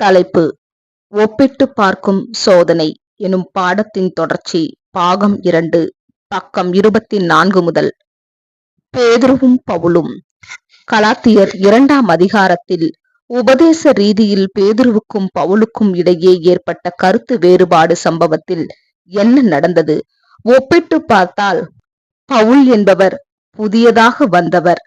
தலைப்பு: ஒப்பிட்டு பார்க்கும் சோதனை எனும் பாடத்தின் தொடர்ச்சி, பாகம் 2, பக்கம் 24 முதல். பேதுருவும் பவுலும். கலாத்தியர் 2ஆம் அதிகாரத்தில் உபதேச ரீதியில் பேதுருவுக்கும் பவுலுக்கும் இடையே ஏற்பட்ட கருத்து வேறுபாடு சம்பவத்தில் என்ன நடந்தது? ஒப்பிட்டு பார்த்தால் பவுல் என்பவர் புதியதாக வந்தவர்,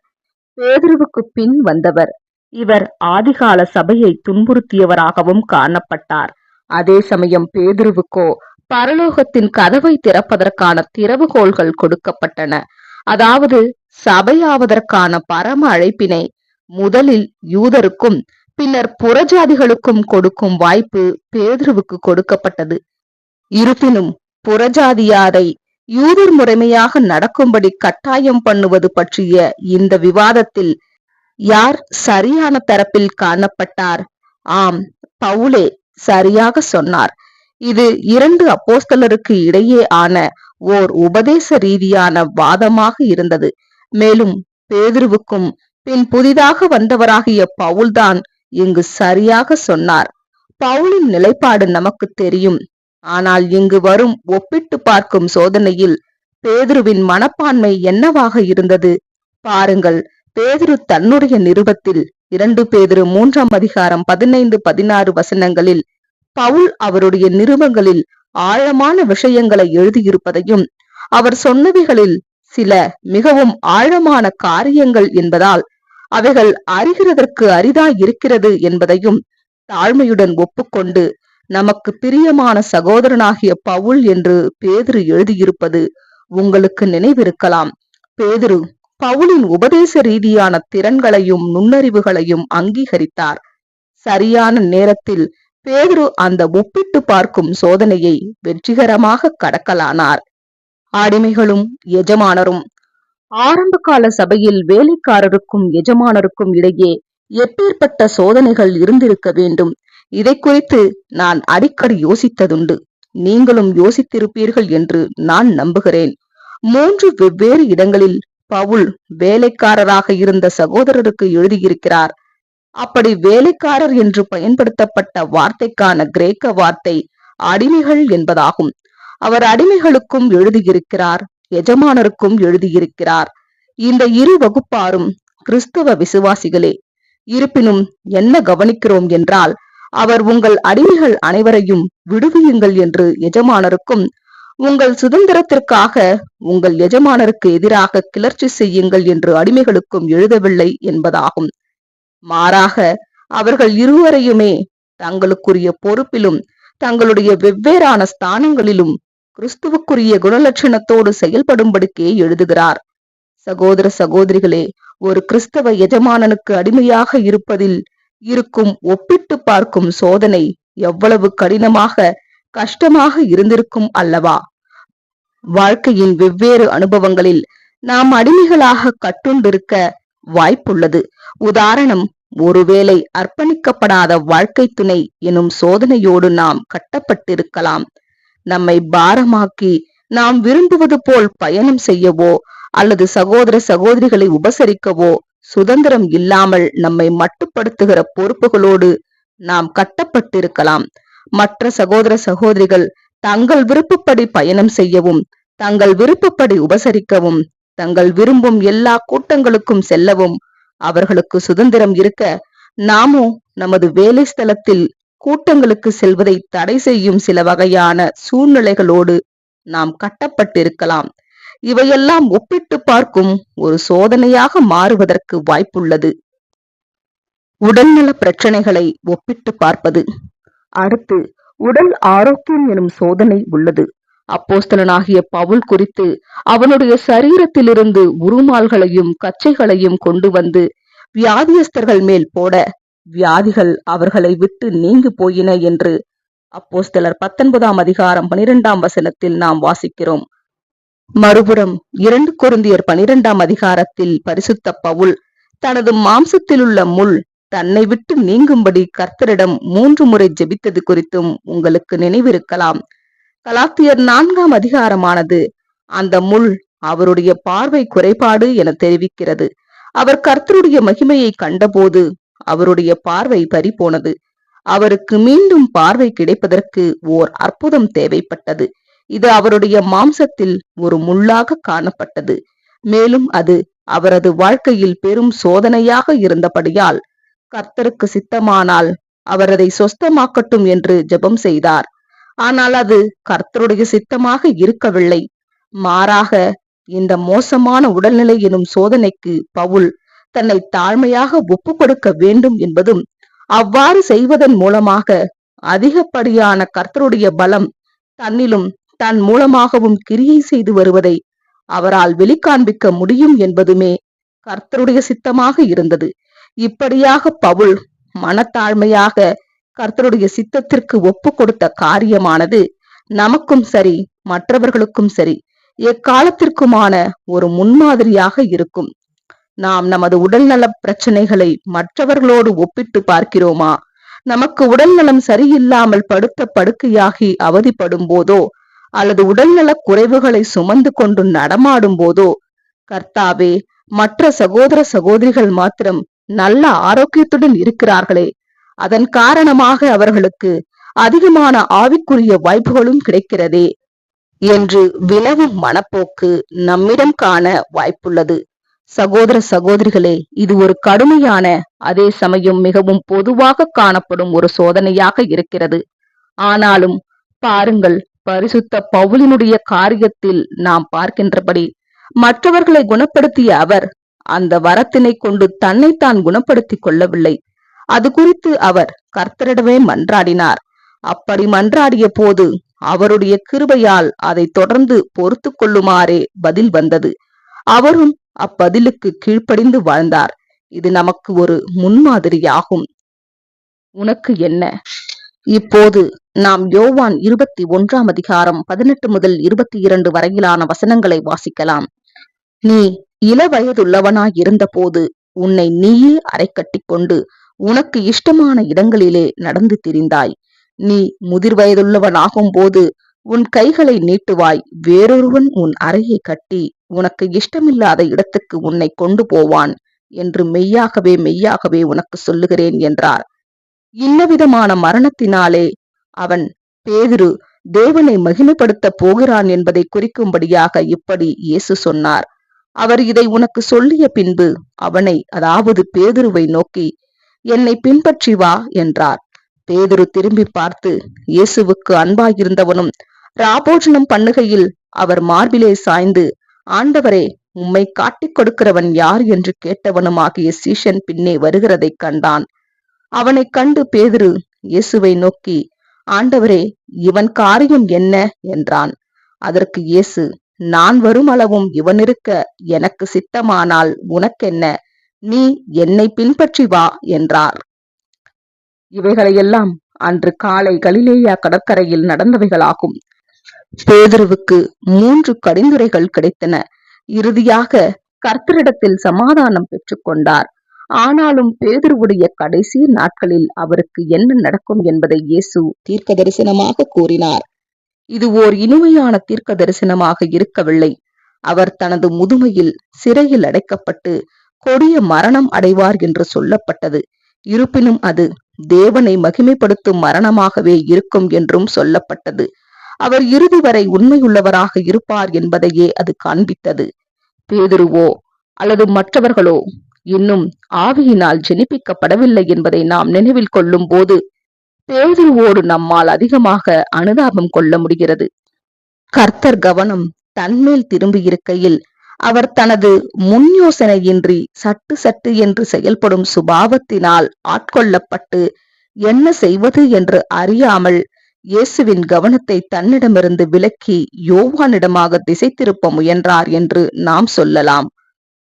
பேதுருவுக்கு பின் வந்தவர். இவர் ஆதிகால சபையை துன்புறுத்தியவராகவும் காணப்பட்டார். அதே சமயம் பேதுருவுக்கோ பரலோகத்தின் கதவை திறப்பதற்கான திறவுகோள்கள் கொடுக்கப்பட்டன. அதாவது சபையாவதற்கான பரம அழைப்பினை முதலில் யூதருக்கும் பின்னர் புறஜாதிகளுக்கும் கொடுக்கும் வாய்ப்பு பேதுருவுக்கு கொடுக்கப்பட்டது. இருப்பினும் புறஜாதியாரை யூதர் முறைமையாக நடக்கும்படி கட்டாயம் பண்ணுவது பற்றிய இந்த விவாதத்தில் யார் சரியான தரப்பில் காணப்பட்டார்? ஆம், பவுலே சரியாக சொன்னார். இது 2 அப்போஸ்தலருக்கு இடையே ஆன ஓர் உபதேச ரீதியான வாதமாக இருந்தது. மேலும் பேதுருவுக்கும் பின் புதிதாக வந்தவராகிய பவுல்தான் இங்கு சரியாக சொன்னார். பவுலின் நிலைப்பாடு நமக்கு தெரியும். ஆனால் இங்கு வரும் ஒப்பிட்டு பார்க்கும் சோதனையில் பேதுருவின் மனப்பான்மை என்னவாக இருந்தது? பாருங்கள். பேதுரு தன்னுடைய நிருபத்தில் 2 பேதுரு 3ஆம் அதிகாரம் 15-16 வசனங்களில் பவுல் அவருடைய நிருபங்களில் ஆழமான விஷயங்களை எழுதியிருப்பதையும், அவர் சொன்னவைகளில் சில மிகவும் ஆழமான காரியங்கள் என்பதால் அவைகள் அறிகிறதற்கு அரிதாய் இருக்கிறது என்பதையும் தாழ்மையுடன் ஒப்புக்கொண்டு, நமக்கு பிரியமான சகோதரனாகிய பவுல் என்று பேதுரு எழுதியிருப்பது உங்களுக்கு நினைவிருக்கலாம். பேதுரு பவுலின் உபதேச ரீதியான திறன்களையும் நுண்ணறிவுகளையும் அங்கீகரித்தார். சரியான நேரத்தில் பேதுரு அந்த ஒப்பிட்டு பார்க்கும் சோதனையை வெற்றிகரமாக கடக்கலானார். அடிமைகளும் எஜமானரும். ஆரம்ப கால சபையில் வேலைக்காரருக்கும் எஜமானருக்கும் இடையே எப்பேற்பட்ட சோதனைகள் இருந்திருக்க வேண்டும்? இதை குறித்து நான் அடிக்கடி யோசித்ததுண்டு. நீங்களும் யோசித்திருப்பீர்கள் என்று நான் நம்புகிறேன். 3 வெவ்வேறு இடங்களில் பவுல் வேலைக்காரராக இருந்த சகோதரருக்கு எழுதியிருக்கிறார். அப்படி வேலைக்காரர் என்று பயன்படுத்தப்பட்ட வார்த்தைக்கான கிரேக்க வார்த்தை அடிமைகள் என்பதாகும். அவர் அடிமைகளுக்கும் எழுதியிருக்கிறார், எஜமானருக்கும் எழுதியிருக்கிறார். இந்த 2 வகுப்பாரும் கிறிஸ்தவ விசுவாசிகளே. இருப்பினும் என்ன கவனிக்கிறோம் என்றால், அவர் உங்கள் அடிமைகள் அனைவரையும் விடுவியுங்கள் என்று எஜமானருக்கும், உங்கள் சுதந்திரத்திற்காக உங்கள் எஜமானருக்கு எதிராக கிளர்ச்சி செய்யுங்கள் என்று அடிமைகளுக்கும் எழுதவில்லை என்பதாகும். மாறாக அவர்கள் இருவரையுமே தங்களுக்குரிய பொறுப்பிலும் தங்களுடைய வெவ்வேறான ஸ்தானங்களிலும் கிறிஸ்துவுக்குரிய குணலட்சணத்தோடு செயல்படும்படிக்கே எழுதுகிறார். சகோதர சகோதரிகளே, ஒரு கிறிஸ்தவ எஜமானனுக்கு அடிமையாக இருப்பதில் இருக்கும் ஒப்பிட்டு பார்க்கும் சோதனை எவ்வளவு கடினமாக, கஷ்டமாக இருந்திருக்கும் அல்லவா? வாழ்க்கையின் வெவ்வேறு அனுபவங்களில் நாம் அடிமைகளாக கட்டுண்டிருக்க வாய்ப்புள்ளது. உதாரணம், ஒருவேளை அர்ப்பணிக்கப்படாத வாழ்க்கை துணை எனும் சோதனையோடு நாம் கட்டப்பட்டிருக்கலாம். நம்மை பாரமாக்கி நாம் விரும்புவது போல் பயணம் செய்யவோ அல்லது சகோதர சகோதரிகளை உபசரிக்கவோ சுதந்திரம் இல்லாமல் நம்மை மட்டுப்படுத்துகிற பொறுப்புகளோடு நாம் கட்டப்பட்டிருக்கலாம். மற்ற சகோதர சகோதரிகள் தங்கள் விருப்பப்படி பயணம் செய்யவும், தங்கள் விருப்பப்படி உபசரிக்கவும், தங்கள் விரும்பும் எல்லா கூட்டங்களுக்கும் செல்லவும் அவர்களுக்கு சுதந்திரம் இருக்க, நாமோ நமது வேலை ஸ்தலத்தில் கூட்டங்களுக்கு செல்வதை தடை செய்யும் சில வகையான சூழ்நிலைகளோடு நாம் கட்டப்பட்டிருக்கலாம். இவையெல்லாம் ஒப்பிட்டு பார்க்கும் ஒரு சோதனையாக மாறுவதற்கு வாய்ப்புள்ளது. உடல்நல பிரச்சனைகளை ஒப்பிட்டு பார்ப்பது. அடுத்து உடல் ஆரோக்கியம் எனும் சோதனை உள்ளது. அப்போஸ்தலனாகிய பவுல் குறித்து அவனுடைய சரீரத்திலிருந்து உருமால்களையும் கச்சைகளையும் கொண்டு வந்து வியாதியஸ்தர்கள் மேல் போட, வியாதிகள் அவர்களை விட்டு நீங்கி போயின என்று அப்போஸ்தலர் 19ஆம் அதிகாரம் 12ஆம் வசனத்தில் நாம் வாசிக்கிறோம். மறுபுறம் 2 கொரிந்தியர் 12ஆம் அதிகாரத்தில் பரிசுத்த பவுல் தனது மாம்சத்திலுள்ள முள் தன்னை விட்டு நீங்கும்படி கர்த்தரிடம் 3 முறை ஜெபித்தது குறித்தும் உங்களுக்கு நினைவிருக்கலாம். கலாத்தியர் 4ஆம் அதிகாரமானது அந்த முள் அவருடைய பார்வை குறைபாடு என தெரிவிக்கிறது. அவர் கர்த்தருடைய மகிமையை கண்டபோது அவருடைய பார்வை பறிபோனது. அவருக்கு மீண்டும் பார்வை கிடைப்பதற்கு ஓர் அற்புதம் தேவைப்பட்டது. இது அவருடைய மாம்சத்தில் ஒரு முள்ளாக காணப்பட்டது. மேலும் அது அவரது வாழ்க்கையில் பெரும் சோதனையாக இருந்தபடியால் கர்த்தருக்கு சித்தமானால் அவர் அதை சொஸ்தமாக்கட்டும் என்று ஜெபம் செய்தார். ஆனால் அது கர்த்தருடைய சித்தமாக இருக்கவில்லை. மாறாக இந்த மோசமான உடல்நிலை எனும் சோதனைக்கு பவுல் தன்னை தாழ்மையாக ஒப்பு கொடுக்க வேண்டும் என்பதும், அவ்வாறு செய்வதன் மூலமாக அதிகப்படியான கர்த்தருடைய பலம் தன்னிலும் தன் மூலமாகவும் கிரியை செய்து வருவதை அவரால் வெளிக்காண்பிக்க முடியும் என்பதுமே கர்த்தருடைய சித்தமாக இருந்தது. இப்படியாக பவுல் மனத்தாழ்மையாக கர்த்தருடைய சித்தத்திற்கு ஒப்பு கொடுத்த காரியமானது நமக்கும் சரி, மற்றவர்களுக்கும் சரி, எக்காலத்திற்குமான ஒரு முன்மாதிரியாக இருக்கும். நாம் நமது உடல்நல பிரச்சனைகளை மற்றவர்களோடு ஒப்பிட்டு பார்க்கிறோமா? நமக்கு உடல்நலம் சரியில்லாமல் படுத்த படுக்கையாகி அவதிப்படும் போதோ, அல்லது உடல்நல குறைவுகளை சுமந்து கொண்டு நடமாடும் போதோ, கர்த்தாவே, மற்ற சகோதர சகோதரிகள் மாத்திரம் நல்ல ஆரோக்கியத்துடன் இருக்கிறார்களே, அதன் காரணமாக அவர்களுக்கு அதிகமான ஆவிக்குரிய வாய்ப்புகளும் கிடைக்கிறதே என்று வினவும் மனப்போக்கு நம்மிடம் காண வாய்ப்புள்ளது. சகோதர சகோதரிகளே, இது ஒரு கடுமையான, அதே சமயம் மிகவும் பொதுவாக காணப்படும் ஒரு சோதனையாக இருக்கிறது. ஆனாலும் பாருங்கள், பரிசுத்த பவுலினுடைய காரியத்தில் நாம் பார்க்கின்றபடி மற்றவர்களை குணப்படுத்திய அவர் அந்த வரத்தினை கொண்டு தன்னைத்தான் குணப்படுத்திக் கொள்ளவில்லை. அது குறித்து அவர் கர்த்தரிடமே மன்றாடினார். அப்படி மன்றாடிய போது அவருடைய கிருபையால் அதை தொடர்ந்து பொறுத்து கொள்ளுமாறே பதில் வந்தது. அவரும் அப்பதிலுக்கு கீழ்ப்படிந்து வாழ்ந்தார். இது நமக்கு ஒரு முன்மாதிரியாகும். உனக்கு என்ன? இப்போது நாம் யோவான் 21 அதிகாரம் 18 முதல் 22 வரையிலான வசனங்களை வாசிக்கலாம். நீ இளவயதுள்ளவனாய் இருந்தபோது உன்னை நீயே அரை கட்டிக்கொண்டு உனக்கு இஷ்டமான இடங்களிலே நடந்து திரிந்தாய். நீ முதிர் வயதுள்ளவனாகும் போது உன் கைகளை நீட்டுவாய், வேறொருவன் உன் அறையை கட்டி உனக்கு இஷ்டமில்லாத இடத்துக்கு உன்னை கொண்டு போவான் என்று மெய்யாகவே மெய்யாகவே உனக்கு சொல்லுகிறேன் என்றார். இன்னவிதமான மரணத்தினாலே அவன் பேதுரு தேவனை மகிமைப்படுத்த போகிறான் என்பதை குறிக்கும்படியாக இப்படி இயேசு சொன்னார். அவர் இதை உனக்கு சொல்லிய பின்பு அவனை, அதாவது பேதுருவை நோக்கி, என்னை பின்பற்றி வா என்றார். பேதுரு திரும்பி பார்த்து இயேசுவுக்கு அன்பாயிருந்தவனும் ராபோஜனம் பண்ணுகையில் அவர் மார்பிலே சாய்ந்து, ஆண்டவரே, உம்மை காட்டிக் கொடுக்கிறவன் யார் என்று கேட்டவனுமாகிய சீஷன் பின்னே வருகிறதை கண்டான். அவனை கண்டு பேதுரு இயேசுவை நோக்கி, ஆண்டவரே, இவன் காரியம் என்ன என்றான். அதற்கு இயேசு, நான் வரும் அளவும் இவன் இருக்க எனக்கு சித்தமானால் உனக்கென்ன? நீ என்னை பின்பற்றி வா என்றார். இவைகளையெல்லாம் அன்று காலை கலிலேயா கடற்கரையில் நடந்தவைகளாகும். பேதுருவுக்கு 3 கடிந்துரைகள் கிடைத்தன. இறுதியாக கர்த்தரிடத்தில் சமாதானம் பெற்றுக்கொண்டார். ஆனாலும் பேதுருவுடைய கடைசி நாட்களில் அவருக்கு என்ன நடக்கும் என்பதை இயேசு தீர்க்க தரிசனமாக கூறினார். இது ஓர் இனிமையான தீர்க்க தரிசனமாக இருக்கவில்லை. அவர் தனது முதுமையில் சிறையில் அடைக்கப்பட்டு கொடிய மரணம் அடைவார் என்று சொல்லப்பட்டது. இருப்பினும் அது தேவனை மகிமைப்படுத்தும் மரணமாகவே இருக்கும் என்றும் சொல்லப்பட்டது. அவர் இறுதி வரை உண்மையுள்ளவராக இருப்பார் என்பதையே அது காண்பித்தது. பேதுருவோ அல்லது மற்றவர்களோ இன்னும் ஆவியினால் ஜெனிப்பிக்கப்படவில்லை என்பதை நாம் நினைவில் கொள்ளும் போது பேதுருவோடு நம்மால் அதிகமாக அனுதாபம் கொள்ள முடிகிறது. கர்த்தர் கவனம் தன்மேல் திரும்பி இருக்கையில் அவர் தனது முன் யோசனையின்றி சட்டு சட்டு என்று செயல்படும் சுபாவத்தினால் ஆட்கொள்ளப்பட்டு என்ன செய்வது என்று அறியாமல் இயேசுவின் கவனத்தை தன்னிடமிருந்து விலக்கி யோவானிடமாக திசை திருப்ப முயன்றார் என்று நாம் சொல்லலாம்.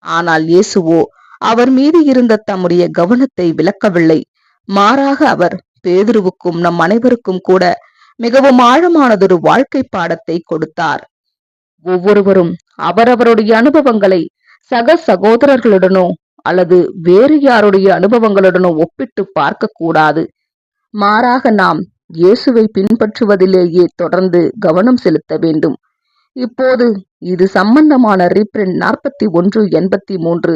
ஆனால் இயேசுவோ அவர் மீது இருந்த தம்முடைய கவனத்தை விலக்கவில்லை. மாறாக அவர் பேதுருவுக்கும் நம் அனைவருக்கும் கூட மிகவும் ஆழமானதொரு வாழ்க்கை பாடத்தை கொடுத்தார். ஒவ்வொருவரும் அவரவருடைய அனுபவங்களை சக சகோதரர்களுடனோ அல்லது வேறு யாருடைய அனுபவங்களுடனோ ஒப்பிட்டு பார்க்க கூடாது. மாறாக நாம் இயேசுவை பின்பற்றுவதிலேயே தொடர்ந்து கவனம் செலுத்த வேண்டும். இப்போது இது சம்பந்தமான ரீப்ரிண்ட் 4183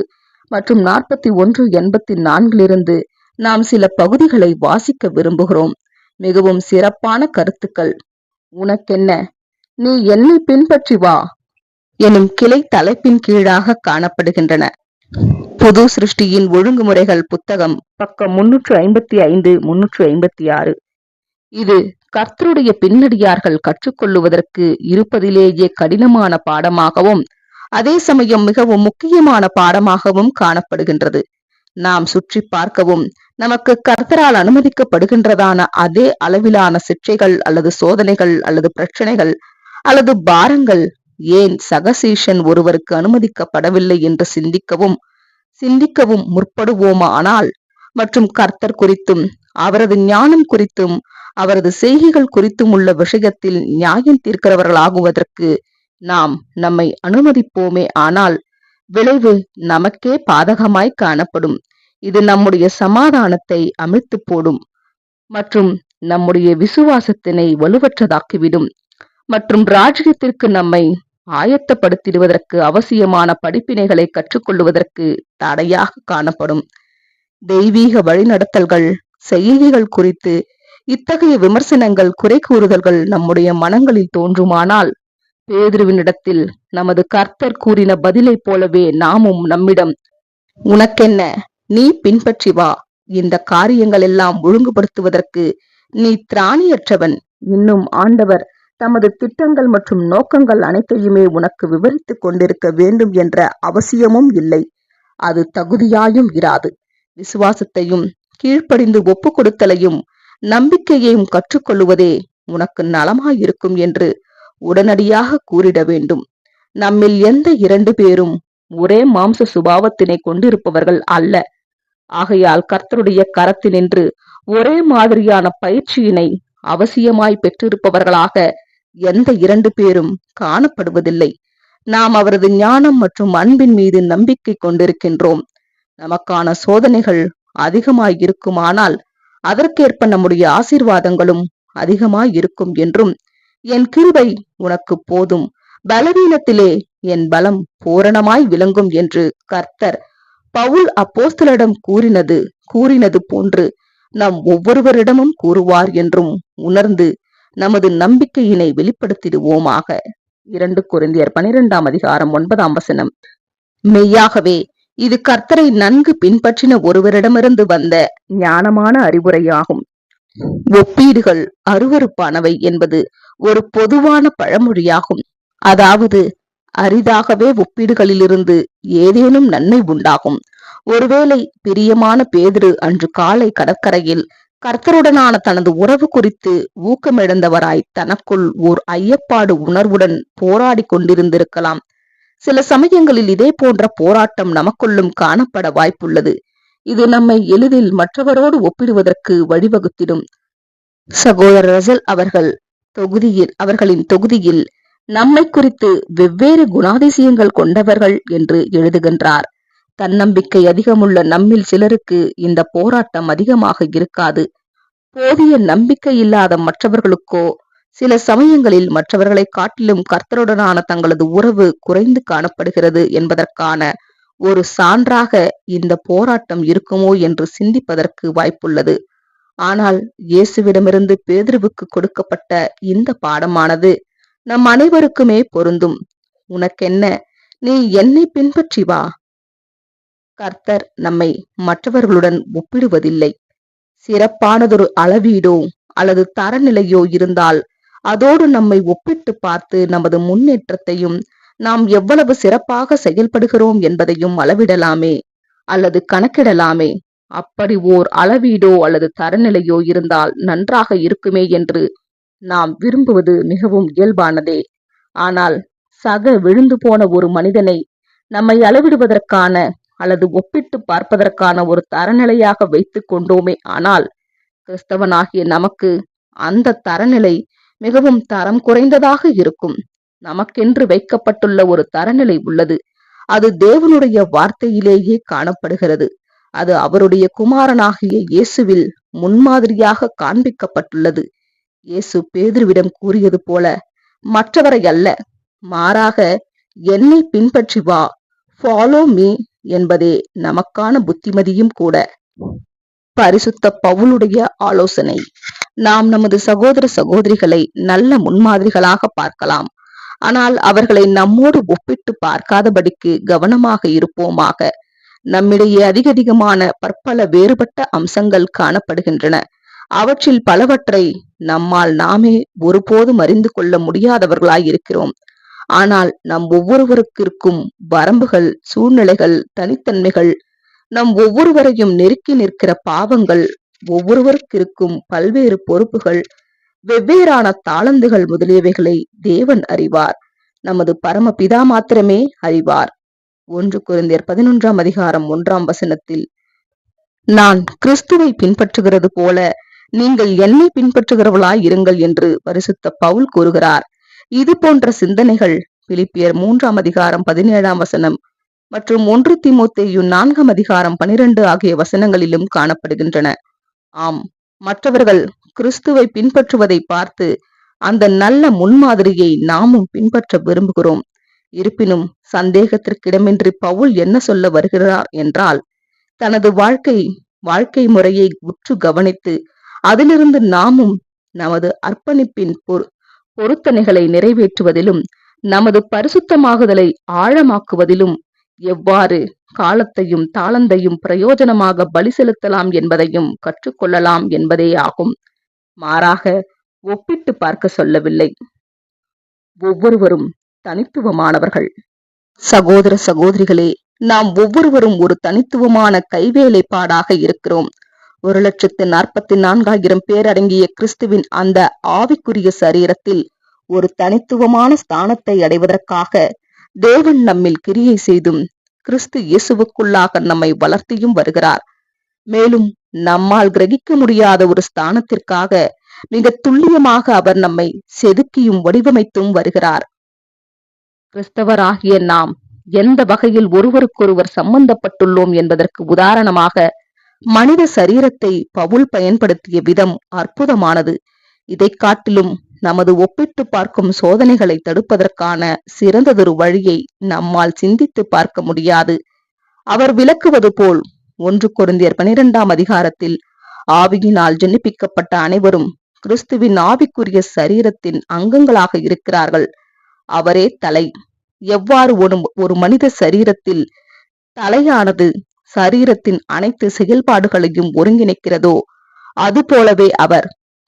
மற்றும் 4184 நாம் சில பகுதிகளை வாசிக்க விரும்புகிறோம். மிகவும் சிறப்பான கருத்துக்கள். உனக்கென்ன, நீ என்னை பின்பற்றி வா எனும் கிளை தலைப்பின் கீழாக காணப்படுகின்றன. புது சிருஷ்டியின் ஒழுங்குமுறைகள் புத்தகம், பக்கம் 355, 356. இது கர்த்தருடைய பின்னடியார்கள் கற்றுக்கொள்ளுவதற்கு இருப்பதிலேயே கடினமான பாடமாகவும் அதே சமயம் மிகவும் முக்கியமான பாடமாகவும் காணப்படுகின்றது. நாம் சுற்றி பார்க்கவும் நமக்கு கர்த்தரால் அனுமதிக்கப்படுகின்றதான அதே அளவிலான சிற்றைகள் அல்லது சோதனைகள் அல்லது பிரச்சனைகள் அல்லது பாரங்கள் ஏன் சகசீஷன் ஒருவருக்கு அனுமதிக்கப்படவில்லை என்று சிந்திக்கவும் முற்படுவோமானால், மற்றும் கர்த்தர் குறித்தும் அவரது ஞானம் குறித்தும் அவரது செய்கைகள் குறித்தும் உள்ள விஷயத்தில் நியாயம் தீர்க்கிறவர்களாகுவதற்கு நாம் நம்மை அனுமதிப்போமே ஆனால் விளைவு நமக்கே பாதகமாய் காணப்படும். இது நம்முடைய சமாதானத்தை அமிழ்த்து போடும் மற்றும் நம்முடைய விசுவாசத்தினை வலுவற்றதாக்கிவிடும் மற்றும் ராஜ்யத்திற்கு நம்மை ஆயத்தப்படுத்திடுவதற்கு அவசியமான படிப்பினைகளை கற்றுக்கொள்வதற்கு தடையாக காணப்படும். தெய்வீக வழிநடத்தல்கள் செய்கைகள் குறித்து இத்தகைய விமர்சனங்கள், குறை கூறுதல்கள் நம்முடைய மனங்களில் தோன்றுமானால், பேதுருவினிடத்தில் நமது கர்த்தர் கூறின பதிலை போலவே நாமும் நம்மிடம், உனக்கென்ன, நீ பின்பற்றி வா, இந்த காரியங்கள் எல்லாம் ஒழுங்குபடுத்துவதற்கு நீ திராணியற்றவன், இன்னும் ஆண்டவர் தமது திட்டங்கள் மற்றும் நோக்கங்கள் அனைத்தையுமே உனக்கு விவரித்துக் கொண்டிருக்க வேண்டும் என்ற அவசியமும் இல்லை. அது தகுதியாயும் இராது. விசுவாசத்தையும் கீழ்ப்படிந்து ஒப்பு கொடுத்தலையும் நம்பிக்கையையும் கற்றுக்கொள்ளுவதே உனக்கு நலமாயிருக்கும் என்று உடனடியாக கூறிட வேண்டும். நம்மில் எந்த 2 பேரும் ஒரே மாம்ச சுபாவத்தினை கொண்டிருப்பவர்கள் அல்ல. ஆகையால் கர்த்தருடைய கரத்தினின்று ஒரே மாதிரியான பயிற்சியினை அவசியமாய் பெற்றிருப்பவர்களாக எந்த 2 பேரும் காணப்படுவதில்லை. நாம் அவரது ஞானம் மற்றும் அன்பின் மீது நம்பிக்கை கொண்டிருக்கின்றோம். நமக்கான சோதனைகள் அதிகமாய் இருக்குமானால் அதற்கேற்ப நம்முடைய ஆசீர்வாதங்களும் அதிகமாய் இருக்கும் என்றும், என் கிருபை உனக்கு போதும், பலவீனத்திலே என் பலம் பூரணமாய் விளங்கும் என்று கர்த்தர் பவுல் அப்போஸ்தலரிடம் கூறினது போன்று நம் ஒவ்வொருவரிடமும் கூறுவார் என்றும் உணர்ந்து நமது நம்பிக்கையினை வெளிப்படுத்திடுவோமாக. 2 கொரிந்தியர் 12ஆம் அதிகாரம் 9ஆம் வசனம். மெய்யாகவே இது கர்த்தரை நன்கு பின்பற்றின ஒருவரிடமிருந்து வந்த ஞானமான அறிவுரையாகும். ஒப்பீடுகள் அருவருப்பானவை என்பது ஒரு பொதுவான பழமொழியாகும். அதாவது, அரிதாகவே ஒப்பீடுகளிலிருந்து ஏதேனும் நன்மை உண்டாகும். ஒருவேளை பிரியமான பேதுரு அன்று காலை கடற்கரையில் கர்த்தருடனான தனது உறவு குறித்து ஊக்கமிழந்தவராய் தனக்குள் ஓர் ஐயப்பாடு உணர்வுடன் போராடி கொண்டிருந்திருக்கலாம். சில சமயங்களில் இதே போன்ற போராட்டம் நமக்குள்ளும் காணப்பட வாய்ப்புள்ளது. இது நம்மை எளிதில் மற்றவரோடு ஒப்பிடுவதற்கு வழிவகுத்திடும். சகோதரர் ரசல் அவர்களின் தொகுதியில் நம்மை குறித்து வெவ்வேறு குணாதிசயங்கள் கொண்டவர்கள் என்று எழுதுகின்றார். தன்னம்பிக்கை அதிகமுள்ள நம்மில் சிலருக்கு இந்த போராட்டம் அதிகமாக இருக்காது. போதிய நம்பிக்கை இல்லாத மற்றவர்களுக்கோ சில சமயங்களில் மற்றவர்களை காட்டிலும் கர்த்தருடனான தங்களது உறவு குறைந்து காணப்படுகிறது என்பதற்கான ஒரு சான்றாக இந்த போராட்டம் இருக்குமோ என்று சிந்திப்பதற்கு வாய்ப்புள்ளது. ஆனால் இயேசுவிடமிருந்து பேதுருவுக்கு கொடுக்கப்பட்ட இந்த பாடமானது நம் அனைவருக்குமே பொருந்தும். உனக்கென்ன, நீ என்னை பின்பற்றி வா. கர்த்தர் நம்மை மற்றவர்களுடன் ஒப்பிடுவதில்லை. சிறப்பானதொரு அளவீடோ அல்லது தரநிலையோ இருந்தால் அதோடு நம்மை ஒப்பிட்டு பார்த்து நமது முன்னேற்றத்தையும் நாம் எவ்வளவு சிறப்பாக செயல்படுகிறோம் என்பதையும் அளவிடலாமே அல்லது கணக்கிடலாமே. அப்படி ஓர் அளவீடோ அல்லது தரநிலையோ இருந்தால் நன்றாக இருக்குமே என்று நாம் விரும்புவது மிகவும் இயல்பானதே. ஆனால் சக விழுந்து போன ஒரு மனிதனை நம்மை அளவிடுவதற்கான அல்லது ஒப்பிட்டு பார்ப்பதற்கான ஒரு தரநிலையாக வைத்துக் கொண்டோமே ஆனால், கிறிஸ்தவனாகிய நமக்கு அந்த தரநிலை மிகவும் தரம் குறைந்ததாக இருக்கும். நமக்கென்று வைக்கப்பட்டுள்ள ஒரு தரநிலை உள்ளது. அது தேவனுடைய வார்த்தையிலேயே காணப்படுகிறது. அது அவருடைய குமாரனாகிய இயேசுவில் முன்மாதிரியாக காண்பிக்கப்பட்டுள்ளது. இயேசு பேதுருவிடம் கூறியது போல, மற்றவரை அல்ல, மாறாக என்னை பின்பற்றி வா, ஃபாலோ மீ என்பதே நமக்கான புத்திமதியும் கூட. பரிசுத்த பவுலுடைய ஆலோசனை. நாம் நமது சகோதர சகோதரிகளை நல்ல முன்மாதிரிகளாக பார்க்கலாம். ஆனால் அவர்களை நம்மோடு ஒப்பிட்டு பார்க்காதபடிக்கு கவனமாக இருப்போமாக. நம்மிடையே அதிகமான பற்பல வேறுபட்ட அம்சங்கள் காணப்படுகின்றன. அவற்றில் பலவற்றை நம்மால் நாமே ஒருபோதும் அறிந்து கொள்ள முடியாதவர்களாய் இருக்கிறோம். ஆனால் நம் ஒவ்வொருவருக்கும் வரம்புகள், சூழ்நிலைகள், தனித்தன்மைகள், நம் ஒவ்வொருவரையும் நெருக்கி நிற்கிற பாவங்கள், ஒவ்வொருவருக்கும் பல்வேறு பொறுப்புகள், வெவ்வேறான தாளந்துகள் முதலியவைகளை தேவன் அறிவார். நமது பரமபிதா மாத்திரமே அறிவார். 1 கொரிந்தியர் 11:1 நான் கிறிஸ்துவை பின்பற்றுகிறது போல நீங்கள் என்னை பின்பற்றுகிறவர்களாய் இருங்கள் என்று பரிசுத்த பவுல் கூறுகிறார். இது போன்ற சிந்தனைகள் பிலிப்பியர் 3:17 மற்றும் 1 தீமோத்தேயு 4:12 ஆகிய வசனங்களிலும் காணப்படுகின்றன. ஆம், மற்றவர்கள் கிறிஸ்துவை பின்பற்றுவதை பார்த்து அந்த நல்ல முன்மாதிரியை நாமும் பின்பற்ற விரும்புகிறோம். இருப்பினும் சந்தேகத்திற்கிடமின்றி பவுல் என்ன சொல்ல வருகிறார் என்றால், தனது வாழ்க்கை முறையை உற்று கவனித்து அதிலிருந்து நாமும் நமது அர்ப்பணிப்பின் பொருத்தனைகளை நிறைவேற்றுவதிலும் நமது பரிசுத்தமாகுதலை ஆழமாக்குவதிலும் எவ்வாறு காலத்தையும் தாளந்தையும் பிரயோஜனமாக பலி செலுத்தலாம் என்பதையும் கற்றுக்கொள்ளலாம் என்பதே ஆகும். மாறாக ஒப்பிட்டு பார்க்க சொல்லவில்லை. ஒவ்வொருவரும் தனித்துவமானவர்கள். சகோதர சகோதரிகளே, நாம் ஒவ்வொருவரும் ஒரு தனித்துவமான கைவேலைப்பாடாக இருக்கிறோம். 1,44,000 பேர் அடங்கிய கிறிஸ்துவின் அந்த ஆவிக்குரிய சரீரத்தில் ஒரு தனித்துவமான ஸ்தானத்தை அடைவதற்காக தேவன் நம்மில் கிரியை செய்தும் கிறிஸ்து இயேசுவுக்குள்ளாக நம்மை வளர்த்தியும் வருகிறார். மேலும் நம்மால் கிரகிக்க முடியாத ஒரு ஸ்தானத்திற்காக மிக துல்லியமாக அவர் நம்மை செதுக்கியும் வடிவமைத்தும் வருகிறார். கிறிஸ்தவராகிய நாம் எந்த வகையில் ஒருவருக்கொருவர் சம்பந்தப்பட்டுள்ளோம் என்பதற்கு உதாரணமாக மனித சரீரத்தை பவுல் பயன்படுத்திய விதம் அற்புதமானது. இதை காட்டிலும் நமது ஒப்பிட்டு பார்க்கும் சோதனைகளை தடுப்பதற்கான சிறந்ததொரு வழியை நம்மால் சிந்தித்து பார்க்க முடியாது. அவர் விளக்குவது போல் 1 கொரிந்தியர் 12 ஆவியினால் ஜெனிப்பிக்கப்பட்ட அனைவரும் கிறிஸ்துவின் ஆவிக்குரிய சரீரத்தின் அங்கங்களாக இருக்கிறார்கள். அவரே தலை. எவ்வாறு ஒரு மனித சரீரத்தில் தலையானது சரீரத்தின் அனைத்து செயல்பாடுகளையும் ஒருங்கிணைக்கிறதோ அதுபோலவே அவர்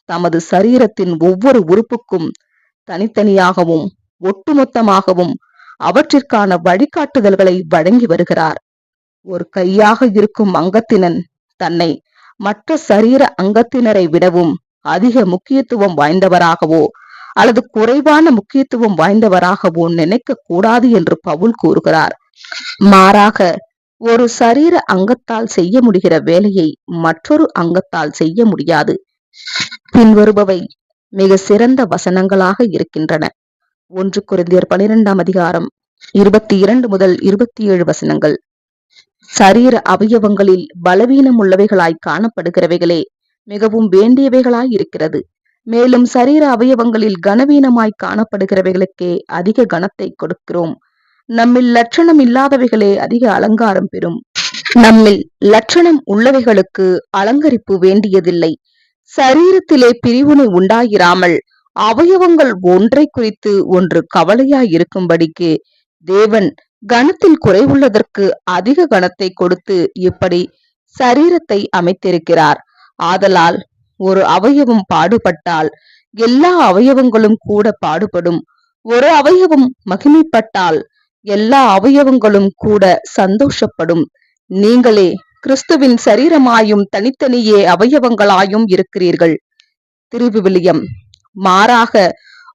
தமது சரீரத்தின் ஒவ்வொரு உறுப்புக்கும் தனித்தனியாகவும் ஒட்டுமொத்தமாகவும் அவற்றிற்கான வழிகாட்டுதல்களை வழங்கி வருகிறார். ஒரு கையாக இருக்கும் அங்கத்தினன் தன்னை மற்ற சரீர அங்கத்தினரை விடவும் அதிக முக்கியத்துவம் வாய்ந்தவராகவோ அல்லது குறைவான முக்கியத்துவம் வாய்ந்தவராகவோ நினைக்க கூடாது என்று பவுல் கூறுகிறார். மாறாக ஒரு சரீர அங்கத்தால் செய்ய முடிகிற வேலையை மற்றொரு அங்கத்தால் செய்ய முடியாது. பின்வருபவை மிக சிறந்த வசனங்களாக இருக்கின்றன. 1 கொரிந்தியர் 12:22-27 சரீர அவயவங்களில் பலவீனம் உள்ளவைகளாய் காணப்படுகிறவைகளே மிகவும் வேண்டியவைகளாய் இருக்கிறது. மேலும் சரீர அவயவங்களில் கனவீனமாய் காணப்படுகிறவைகளுக்கே அதிக கனத்தை கொடுக்கிறோம். நம்மில் லட்சணம் இல்லாதவைகளே அதிக அலங்காரம் பெறும். நம்மில் லட்சணம் உள்ளவைகளுக்கு அலங்கரிப்பு வேண்டியதில்லை. சரீரத்திலே பிரிவினை உண்டாயிராமல் அவயவங்கள் ஒன்றை குறித்து ஒன்று கவலையாய் இருக்கும்படிக்கு தேவன் கனத்தில் குறைவுள்ளதற்கு அதிக கனத்தை கொடுத்து இப்படி சரீரத்தை அமைத்திருக்கிறார். ஆதலால் ஒரு அவயவம் பாடுபட்டால் எல்லா அவயவங்களும் கூட பாடுபடும். ஒரு அவயவம் மகிமைப்பட்டால் எல்லா அவயவங்களும் கூட சந்தோஷப்படும். நீங்களே கிறிஸ்துவின் சரீரமாயும் தனித்தனியே அவயவங்களாயும் இருக்கிறீர்கள். திருவிவிலியம். மாறாக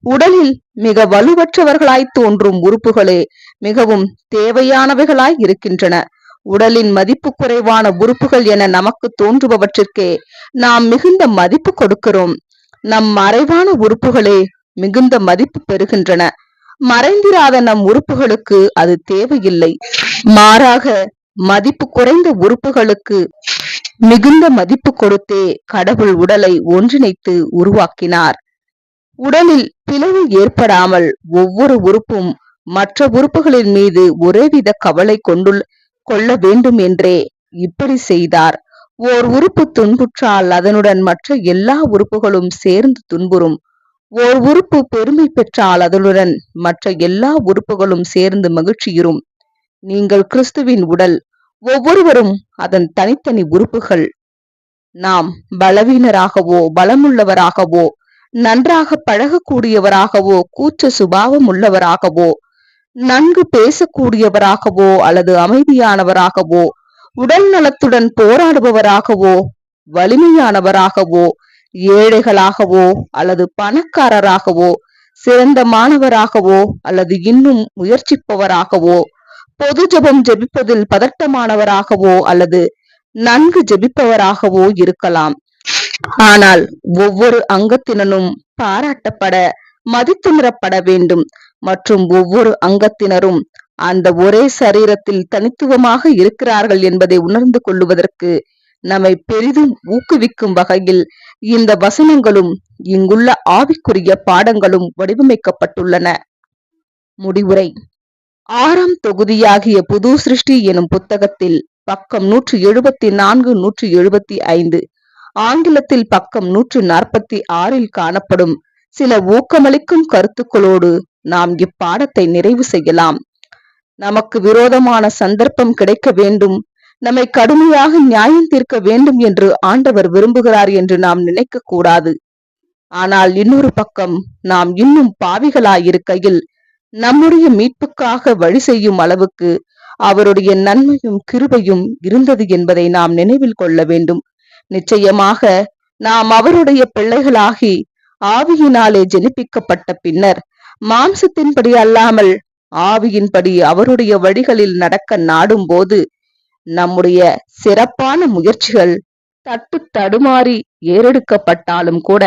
உடலில் மிக வலுவற்றவர்களாய் தோன்றும் உறுப்புகளே மிகவும் தேவையானவைகளாய் இருக்கின்றன. உடலின் மதிப்பு குறைவான உறுப்புகள் என நமக்கு தோன்றுபவற்றிற்கே நாம் மிகுந்த மதிப்பு கொடுக்கிறோம். நம் மறைவான உறுப்புகளே மிகுந்த மதிப்பு பெறுகின்றன. மறைந்திராத நம் உறுப்புகளுக்கு அது தேவையில்லை. மாறாக மதிப்பு குறைந்த உறுப்புகளுக்கு மிகுந்த மதிப்பு கொடுத்தே கடவுள் உடலை ஒன்றிணைத்து உருவாக்கினார். உடலில் பிளவு ஏற்படாமல் ஒவ்வொரு உறுப்பும் மற்ற உறுப்புகளின் மீது ஒரேவித கவலை கொள்ள வேண்டும் என்றே இப்படி செய்தார். ஓர் உறுப்பு துன்புற்றால் அதனுடன் மற்ற எல்லா உறுப்புகளும் சேர்ந்து துன்புறும். ஓர் உறுப்பு பெருமை பெற்றால் அதனுடன் மற்ற எல்லா உறுப்புகளும் சேர்ந்து மகிழ்ச்சியுறும். நீங்கள் கிறிஸ்துவின் உடல், ஒவ்வொருவரும் அதன் தனித்தனி உறுப்புகள். நாம் பலவீனராகவோ பலமுள்ளவராகவோ நன்றாக பழகக்கூடியவராகவோ கூச்ச சுபாவம் உள்ளவராகவோ நன்கு பேசக்கூடியவராகவோ அல்லது அமைதியானவராகவோ உடல் நலத்துடன் போராடுபவராகவோ வலிமையானவராகவோ ஏழைகளாகவோ அல்லது பணக்காரராகவோ சிறந்த மாணவராகவோ அல்லது இன்னும் முயற்சிப்பவராகவோ பொது ஜெபம் ஜெபிப்பதில் பதட்டமானவராகவோ அல்லது நன்கு ஜெபிப்பவராகவோ இருக்கலாம். ஆனால் ஒவ்வொரு அங்கத்தினரும் பாராட்டப்பட மதித்துணரப்பட வேண்டும் மற்றும் ஒவ்வொரு அங்கத்தினரும் அந்த ஒரே சரீரத்தில் தனித்துவமாக இருக்கிறார்கள் என்பதை உணர்ந்து கொள்வதற்கு நம்மை பெரிதும் ஊக்குவிக்கும் வகையில் இந்த வசனங்களும் இங்குள்ள ஆவிக்குரிய பாடங்களும் வடிவமைக்கப்பட்டுள்ளன. முடிவுரை. 6ஆம் தொகுதியாகிய புது சிருஷ்டி எனும் புத்தகத்தில் பக்கம் 174, 175, ஆங்கிலத்தில் பக்கம் 146 காணப்படும் சில ஊக்கமளிக்கும் கருத்துக்களோடு நாம் இப்பாடத்தை நிறைவு செய்யலாம். நமக்கு விரோதமான சந்தர்ப்பம் கிடைக்க வேண்டும், நம்மை கடுமையாக நியாயம் தீர்க்க வேண்டும் என்று ஆண்டவர் விரும்புகிறார் என்று நாம் நினைக்க கூடாது. ஆனால் இன்னொரு பக்கம் நாம் இன்னும் பாவிகளாயிருக்கையில் நம்முடைய மீட்புக்காக வழி செய்யும் அளவுக்கு அவருடைய நன்மையும் கிருபையும் இருந்தது என்பதை நாம் நினைவில் கொள்ள வேண்டும். நிச்சயமாக நாம் அவருடைய பிள்ளைகளாகி ஆவியினாலே ஜெனிப்பிக்கப்பட்ட பின்னர் மாம்சத்தின்படி அல்லாமல் ஆவியின்படி அவருடைய வழிகளில் நடக்க நாடும் போது நம்முடைய சிறப்பான முயற்சிகள் தட்டு தடுமாறி ஏறெடுக்கப்பட்டாலும் கூட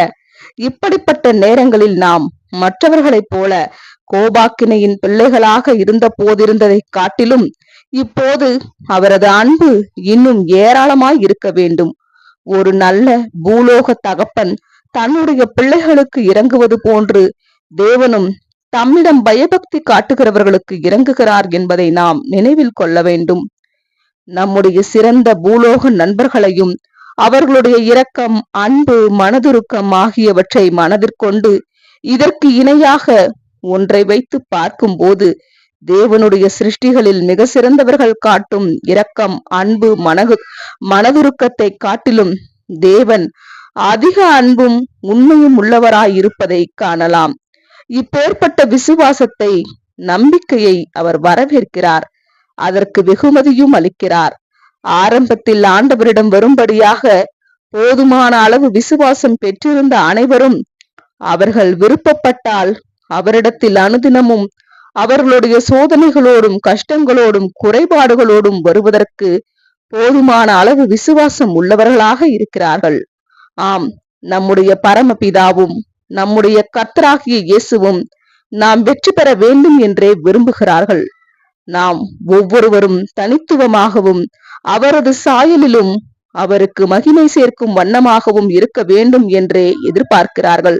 இப்படிப்பட்ட நேரங்களில் நாம் மற்றவர்களைப் போல கோபாக்கினையின் பிள்ளைகளாக இருந்த போதிருந்ததை காட்டிலும் இப்போது அவரது அன்பு இன்னும் ஏராளமாய் இருக்க வேண்டும். ஒரு நல்ல பூலோக தகப்பன் தன்னுடைய பிள்ளைகளுக்கு இறங்குவது போன்று தேவனும் தம்மிடம் பயபக்தி காட்டுகிறவர்களுக்கு இறங்குகிறார் என்பதை நாம் நினைவில் கொள்ள வேண்டும். நம்முடைய சிறந்த பூலோக நண்பர்களையும் அவர்களுடைய இரக்கம், அன்பு, மனதுருக்கம் ஆகியவற்றை மனதிற்கொண்டு இதற்கு இணையாக ஒன்றை வைத்து பார்க்கும் போது தேவனுடைய சிருஷ்டிகளில் மிக சிறந்தவர்கள் காட்டும் இரக்கம், அன்பு, மனதுருக்கத்தை காட்டிலும் தேவன் அதிக அன்பும் உண்மையும் உள்ளவராய் இருப்பதை காணலாம். இப்பேற்பட்ட விசுவாசத்தை, நம்பிக்கையை அவர் வரவேற்கிறார், அதற்கு வெகுமதியும் அளிக்கிறார். ஆரம்பத்தில் ஆண்டவரிடம் வரும்படியாக போதுமான அளவு விசுவாசம் பெற்றிருந்த அனைவரும் அவர்கள் விருப்பப்பட்டால் அவரிடத்தில் அனுதினமும் அவர்களுடைய சோதனைகளோடும் கஷ்டங்களோடும் குறைபாடுகளோடும் வருவதற்கு போதுமான அளவு விசுவாசம் உள்ளவர்களாக இருக்கிறார்கள். ஆம், நம்முடைய பரமபிதாவும் நம்முடைய கர்த்தராகிய இயேசுவும் நாம் வெற்றி பெற வேண்டும் என்றே விரும்புகிறார்கள். நாம் ஒவ்வொருவரும் தனித்துவமாகவும் அவரது சாயலிலும் அவருக்கு மகிமை சேர்க்கும் வண்ணமாகவும் இருக்க வேண்டும் என்றே எதிர்பார்க்கிறார்கள்.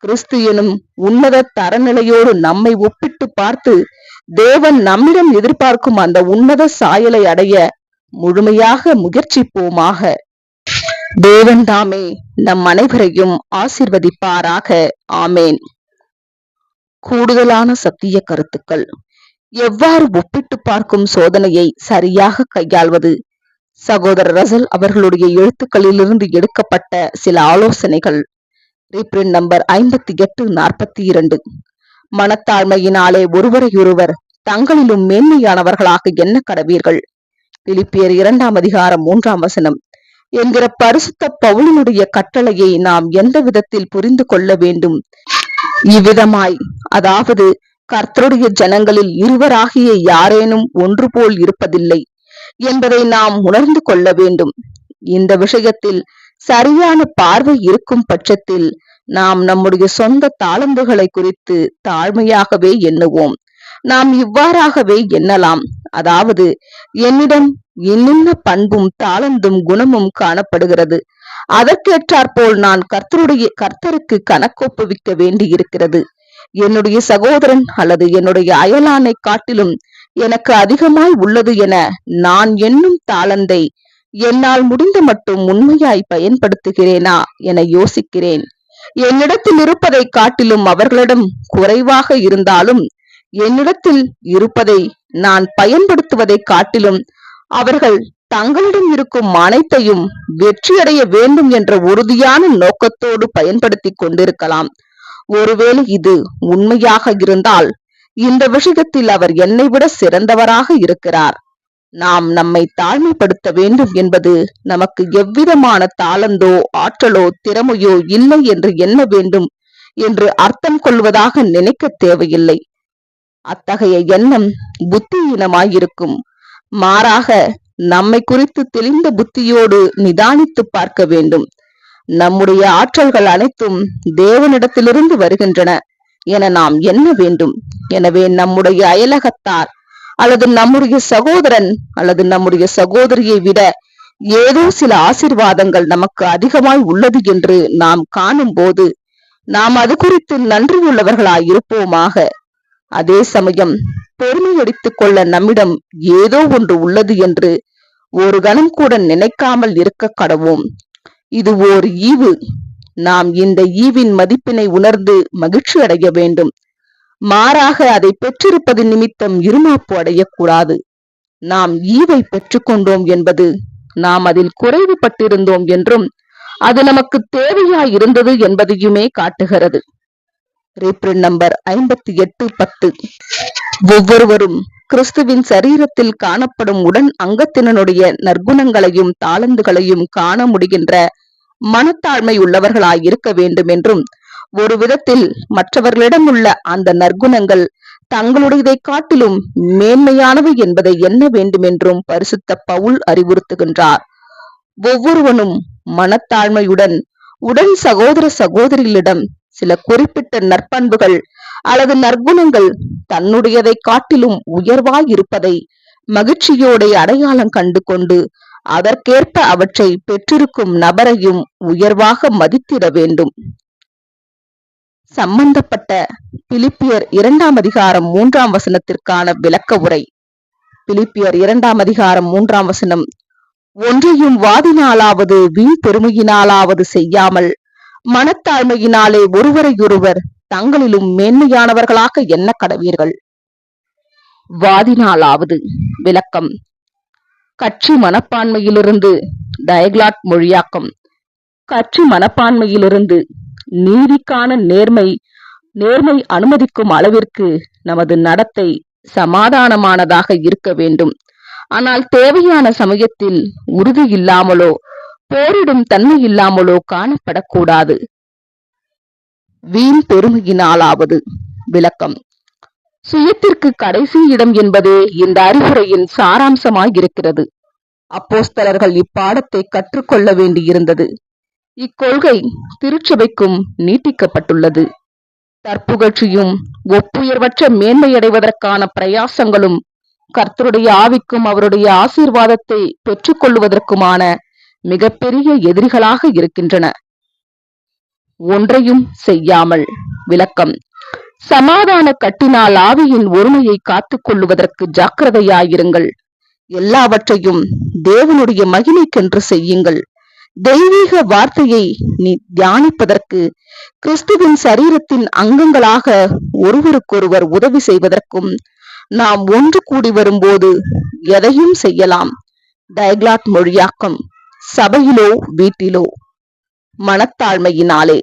கிறிஸ்து எனும் உன்னத தரநிலையோடு நம்மை ஒப்பிட்டு பார்த்து தேவன் நம்மிடம் எதிர்பார்க்கும் அந்த உன்னத சாயலை அடைய முழுமையாக முயற்சிப்போமாக. தேவன் தாமே நம் அனைவரையும் ஆசீர்வதிப்பாராக. ஆமேன். கூடுதலான சத்திய கருத்துக்கள். எவ்வாறு ஒப்பிட்டு பார்க்கும் சோதனையை சரியாக கையாள்வது? சகோதரர் ரசல் அவர்களுடைய எழுத்துக்களிலிருந்து எடுக்கப்பட்ட சில ஆலோசனைகள். Reprint number 5842. மனத்தாழ்மையினாலே ஒருவரையொருவர் தங்களிலும் மேன்மையானவர்களாக எண்ண கடவீர்கள். பிலிப்பியர் 2ஆம் அதிகாரம் 3ஆம் வசனம் என்கிற பரிசுத்த பவுலினுடைய கட்டளையை நாம் எந்த விதத்தில் புரிந்து கொள்ள வேண்டும்? இவ்விதமாய், அதாவது கர்த்தருடைய ஜனங்களில் இருவராகிய யாரேனும் ஒன்று போல் இருப்பதில்லை என்பதை நாம் உணர்ந்து கொள்ள வேண்டும். இந்த விஷயத்தில் சரியான பார்வை இருக்கும் பட்சத்தில் நாம் நம்முடைய சொந்த தாளந்துகளை குறித்து தாழ்மையாகவே எண்ணுவோம். நாம் இவ்வாறாகவே எண்ணலாம், அதாவது என்னிடம் என்னென்ன பண்பும் தாளந்தும் குணமும் காணப்படுகிறது, அதற்கேற்றாற்போல் நான் கர்த்தருக்கு கணக்கொப்புவிக்க வேண்டி இருக்கிறது. என்னுடைய சகோதரன் அல்லது என்னுடைய அயலானை காட்டிலும் எனக்கு அதிகமாய் உள்ளது என நான் எண்ணும் தாளந்தை என்னால் முடிந்த மட்டும் உண்மையாய் பயன்படுத்துகிறேனா என யோசிக்கிறேன். என்னிடத்தில் இருப்பதை காட்டிலும் அவர்களிடம் குறைவாக இருந்தாலும் என்னிடத்தில் இருப்பதை நான் பயன்படுத்துவதை காட்டிலும் அவர்கள் தங்களிடம் இருக்கும் அனைத்தையும் வெற்றியடைய வேண்டும் என்ற உறுதியான நோக்கத்தோடு பயன்படுத்தி கொண்டிருக்கலாம். ஒருவேளை இது உண்மையாக இருந்தால் இந்த விஷயத்தில் அவர் என்னை விட சிறந்தவராக இருக்கிறார். நாம் நம்மை தாழ்மைப்படுத்த வேண்டும் என்பது நமக்கு எவ்விதமான தாளந்தோ ஆற்றலோ திறமையோ இல்லை என்று எண்ண வேண்டும் என்று அர்த்தம் கொள்வதாக நினைக்க தேவையில்லை. அத்தகைய எண்ணம் புத்தியீனமாயிருக்கும். மாறாக நம்மை குறித்து தெளிந்த புத்தியோடு நிதானித்து பார்க்க வேண்டும். நம்முடைய ஆற்றல்கள் அனைத்தும் தேவனிடத்திலிருந்து வருகின்றன என நாம் எண்ண வேண்டும். எனவே நம்முடைய அயலகத்தார் அல்லது நம்முடைய சகோதரன் அல்லது நம்முடைய சகோதரியை விட ஏதோ சில ஆசீர்வாதங்கள் நமக்கு அதிகமாய் உள்ளது என்று நாம் காணும் போது நாம் அது குறித்து நன்றி உள்ளவர்களாய் இருப்போமாக. அதே சமயம் பெருமையடித்துக் கொள்ள நம்மிடம் ஏதோ ஒன்று உள்ளது என்று ஒரு கணம் கூட நினைக்காமல் இருக்க கடவோம். இது ஓர் ஈவு. நாம் இந்த ஈவின் மதிப்பினை உணர்ந்து மகிழ்ச்சி அடைய வேண்டும். மாறாக அதை பெற்றிருப்பது நிமித்தம் இருமாப்பு அடையக்கூடாது. நாம் ஈவை பெற்றுக்கொண்டோம் என்பது நாம் அதில் குறைவுபட்டிருந்தோம் என்றும் அது நமக்கு தேவையாய் இருந்தது என்பதையுமே காட்டுகிறது. Reprint number 5810. ஒவ்வொருவரும் கிறிஸ்துவின் சரீரத்தில் காணப்படும் உடன் அங்கத்தினனுடைய நற்குணங்களையும் தாளந்துகளையும் காண முடிகின்ற மனத்தாழ்மை உள்ளவர்களாய் இருக்க வேண்டும் என்றும் ஒரு விதத்தில் மற்றவர்களிடம் உள்ள அந்த நற்குணங்கள் தங்களுடையதை காட்டிலும் மேன்மையானவை என்பதை எண்ண வேண்டும் என்றும் பரிசுத்த பவுல் அறிவுறுத்துகின்றார். ஒவ்வொருவனும் மனத்தாழ்மையுடன் உடன் சகோதர சகோதரிகளிடம் சில குறிப்பிட்ட நற்பண்புகள் அல்லது நற்குணங்கள் தன்னுடையதை காட்டிலும் உயர்வாய் இருப்பதை மகிழ்ச்சியோட அடையாளம் கண்டு கொண்டு அதற்கேற்ப அவற்றை பெற்றிருக்கும் நபரையும் உயர்வாக மதித்திட வேண்டும். சம்பந்தப்பட்ட பிலிப்பியர் 2ஆம் அதிகாரம் 3ஆம் வசனத்திற்கான விளக்க உரை. பிலிப்பியர் 2ஆம் அதிகாரம் 3ஆம் வசனம். ஒன்றையும் வாதினாலாவது வீண் பெருமையினாலாவது செய்யாமல் மனத்தாழ்மையினாலே ஒருவரையொருவர் தங்களிலும் மேன்மையானவர்களாக எண்ண கடவீர்கள். வாதினாலாவது. விளக்கம். கட்சி மனப்பான்மையிலிருந்து டயக்லாட் மொழியாக்கம். கட்சி மனப்பான்மையிலிருந்து நீதிக்கான நேர்மை அனுமதிக்கும் அளவிற்கு நமது நடத்தை சமாதானமானதாக இருக்க வேண்டும். ஆனால் தேவையான சமயத்தில் உறுதி இல்லாமலோ போரிடும் தன்மை இல்லாமலோ காணப்படக்கூடாது. வீண் பெருமையினாலாவது. விளக்கம். சுயத்திற்கு கடைசி இடம் என்பதே இந்த அறிவுரையின் சாராம்சமாயிருக்கிறது. அப்போஸ்தலர்கள் இப்பாடத்தை கற்றுக்கொள்ள வேண்டியிருந்தது. இக்கொள்கை திருச்சபைக்கும் நீட்டிக்கப்பட்டுள்ளது. தற்புகழ்ச்சியும் ஒப்புயர்வற்ற மேன்மையடைவதற்கான பிரயாசங்களும் கர்த்தருடைய ஆவிக்கும் அவருடைய ஆசீர்வாதத்தை பெற்றுக்கொள்வதற்குமான மிகப்பெரிய எதிரிகளாக இருக்கின்றன. ஒன்றையும் செய்யாமல். விளக்கம். சமாதான கட்டினால் ஆவியின் ஒருமையை காத்துக் கொள்ளுவதற்கு ஜாக்கிரதையாயிருங்கள். எல்லாவற்றையும் தேவனுடைய மகிமைக்கென்று செய்யுங்கள். தெய்வீக வார்த்தையை நீ தியானிப்பதற்கு கிறிஸ்துவின் சரீரத்தின் அங்கங்களாக ஒருவருக்கொருவர் உதவி செய்வதற்கும் நாம் ஒன்று கூடி வரும்போது எதையும் செய்யலாம். டயக்லாட் மொழியாக்கம். சபையிலோ வீட்டிலோ. மனத்தாழ்மையினாலே.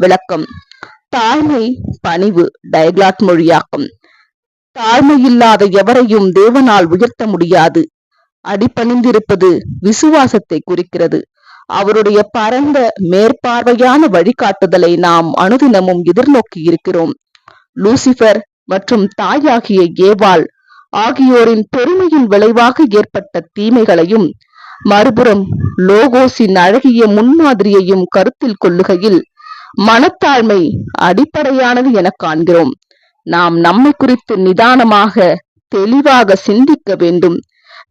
விளக்கம். தாழ்மை பணிவு. டயக்லாட் மொழியாக்கம். தாழ்மையில்லாத எவரையும் தேவனால் உயர்த்த முடியாது. அடிபணிந்திருப்பது விசுவாசத்தை குறிக்கிறது. அவருடைய பரந்த மேற்பார்வையான வழிகாட்டுதலை நாம் அனுதினமும் எதிர்நோக்கி இருக்கிறோம். லூசிபர் மற்றும் தாயாகிய ஏவாள் ஆகியோரின் பெருமையின் விளைவாக ஏற்பட்ட தீமைகளையும் மறுபுறம் லோகோஸின் அழகிய முன்மாதிரியையும் கருத்தில் கொள்ளுகையில் மனத்தாழ்மை அடிப்படையானது என காண்கிறோம். நாம் நம்மை குறித்து நிதானமாக தெளிவாக சிந்திக்க வேண்டும்.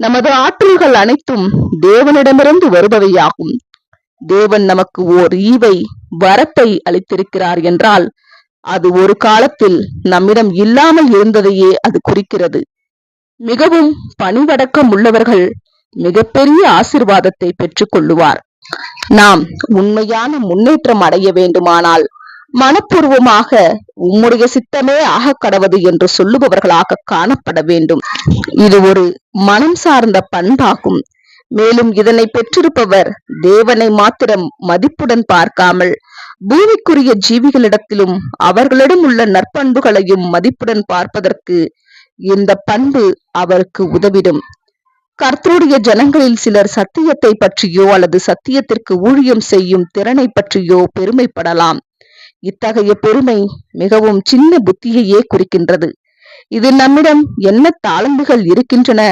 நமது ஆற்றல்கள் அனைத்தும் தேவனிடமிருந்து வருபவையாகும். தேவன் நமக்கு ஓர் ஈவை வரத்தை அளித்திருக்கிறார் என்றால் அது ஒரு காலத்தில் நம்மிடம் இல்லாமல் இருந்ததையே அது குறிக்கிறது. மிகவும் பணிவடக்கம் உள்ளவர்கள் மிகப்பெரிய ஆசிர்வாதத்தை பெற்றுக் கொள்ளுவார். நாம் உண்மையான முன்னேற்றம் அடைய வேண்டுமானால் மனப்பூர்வமாக உம்முடைய சித்தமே ஆக கடவது என்று சொல்லுபவர்களாக காணப்பட வேண்டும். இது ஒரு மனம் சார்ந்த பண்பாகும். மேலும் இதனை பெற்றிருப்பவர் தேவனை மாத்திரம் மதிப்புடன் பார்க்காமல் பூமிக்குரிய ஜீவிகளிடத்திலும் அவர்களிடம் உள்ள நற்பண்புகளையும் மதிப்புடன் பார்ப்பதற்கு இந்த பண்பு அவருக்கு உதவிடும். கர்த்தருடைய ஜனங்களில் சிலர் சத்தியத்தை பற்றியோ அல்லது சத்தியத்திற்கு ஊழியம் செய்யும் திறனை பற்றியோ பெருமைப்படலாம். இத்தகைய பெருமை மிகவும் சின்ன புத்தியையே குறிக்கின்றது. இது நம்மிடம் என்ன தாளந்துகள் இருக்கின்றன